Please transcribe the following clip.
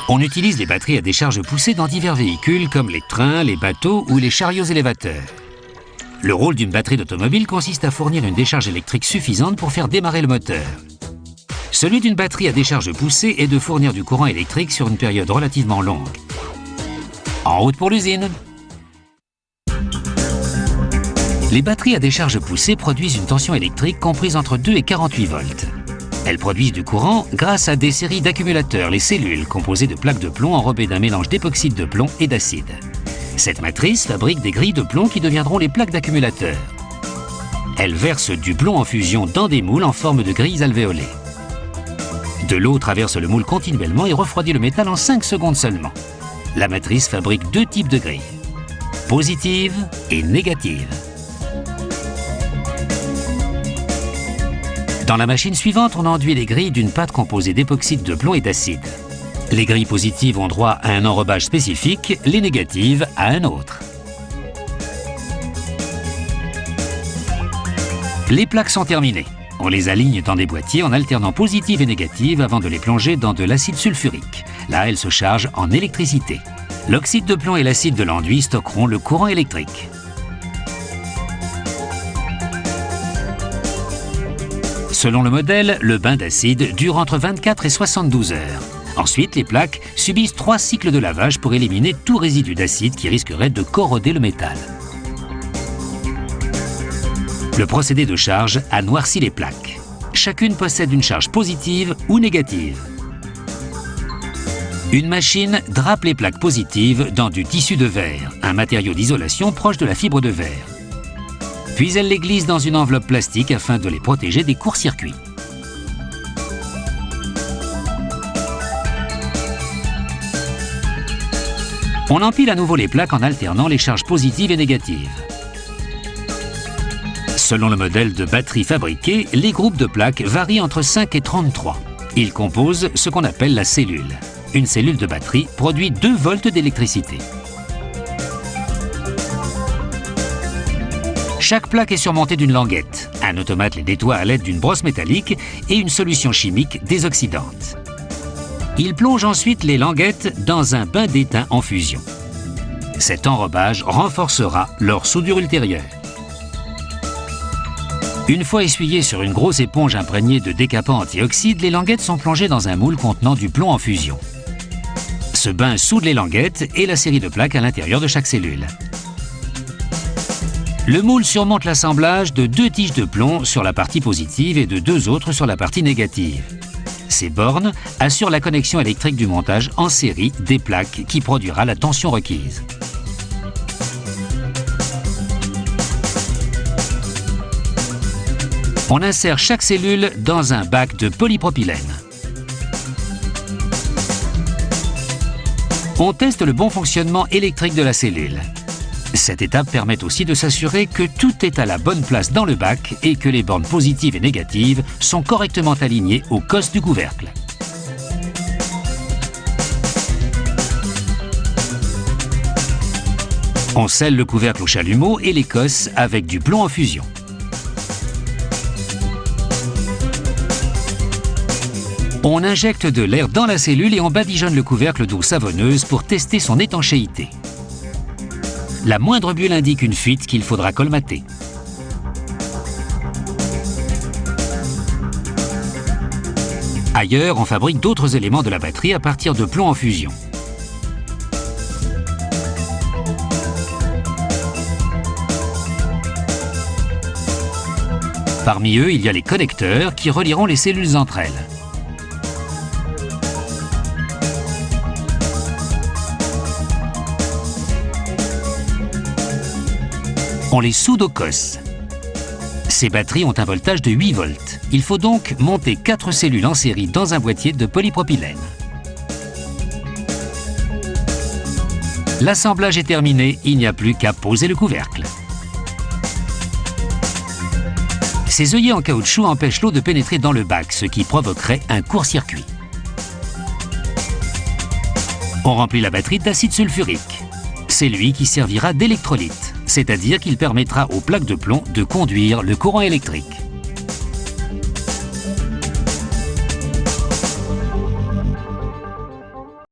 On utilise les batteries à décharge poussée dans divers véhicules comme les trains, les bateaux ou les chariots élévateurs. Le rôle d'une batterie d'automobile consiste à fournir une décharge électrique suffisante pour faire démarrer le moteur. Celui d'une batterie à décharge poussée est de fournir du courant électrique sur une période relativement longue. En route pour l'usine. Les batteries à décharge poussée produisent une tension électrique comprise entre 2 et 48 volts. Elles produisent du courant grâce à des séries d'accumulateurs, les cellules, composées de plaques de plomb enrobées d'un mélange d'époxyde de plomb et d'acide. Cette matrice fabrique des grilles de plomb qui deviendront les plaques d'accumulateurs. Elle verse du plomb en fusion dans des moules en forme de grilles alvéolées. De l'eau traverse le moule continuellement et refroidit le métal en 5 secondes seulement. La matrice fabrique 2 types de grilles, positive et négative. Dans la machine suivante, on enduit les grilles d'une pâte composée d'époxyde de plomb et d'acide. Les grilles positives ont droit à un enrobage spécifique, les négatives à un autre. Les plaques sont terminées. On les aligne dans des boîtiers en alternant positive et négative avant de les plonger dans de l'acide sulfurique. Là, elles se chargent en électricité. L'oxyde de plomb et l'acide de l'enduit stockeront le courant électrique. Selon le modèle, le bain d'acide dure entre 24 et 72 heures. Ensuite, les plaques subissent 3 cycles de lavage pour éliminer tout résidu d'acide qui risquerait de corroder le métal. Le procédé de charge a noirci les plaques. Chacune possède une charge positive ou négative. Une machine drape les plaques positives dans du tissu de verre, un matériau d'isolation proche de la fibre de verre. Puis elle les glisse dans une enveloppe plastique afin de les protéger des courts-circuits. On empile à nouveau les plaques en alternant les charges positives et négatives. Selon le modèle de batterie fabriqué, les groupes de plaques varient entre 5 et 33. Ils composent ce qu'on appelle la cellule. Une cellule de batterie produit 2 volts d'électricité. Chaque plaque est surmontée d'une languette. Un automate les nettoie à l'aide d'une brosse métallique et une solution chimique désoxydante. Il plonge ensuite les languettes dans un bain d'étain en fusion. Cet enrobage renforcera leur soudure ultérieure. Une fois essuyées sur une grosse éponge imprégnée de décapant antioxyde, les languettes sont plongées dans un moule contenant du plomb en fusion. Ce bain soude les languettes et la série de plaques à l'intérieur de chaque cellule. Le moule surmonte l'assemblage de 2 tiges de plomb sur la partie positive et de 2 autres sur la partie négative. Ces bornes assurent la connexion électrique du montage en série des plaques qui produira la tension requise. On insère chaque cellule dans un bac de polypropylène. On teste le bon fonctionnement électrique de la cellule. Cette étape permet aussi de s'assurer que tout est à la bonne place dans le bac et que les bornes positives et négatives sont correctement alignées aux cosses du couvercle. On scelle le couvercle au chalumeau et les cosses avec du plomb en fusion. On injecte de l'air dans la cellule et on badigeonne le couvercle d'eau savonneuse pour tester son étanchéité. La moindre bulle indique une fuite qu'il faudra colmater. Ailleurs, on fabrique d'autres éléments de la batterie à partir de plomb en fusion. Parmi eux, il y a les connecteurs qui relieront les cellules entre elles. On les soude aux cosses. Ces batteries ont un voltage de 8 volts. Il faut donc monter 4 cellules en série dans un boîtier de polypropylène. L'assemblage est terminé, il n'y a plus qu'à poser le couvercle. Ces œillets en caoutchouc empêchent l'eau de pénétrer dans le bac, ce qui provoquerait un court-circuit. On remplit la batterie d'acide sulfurique. C'est lui qui servira d'électrolyte, c'est-à-dire qu'il permettra aux plaques de plomb de conduire le courant électrique.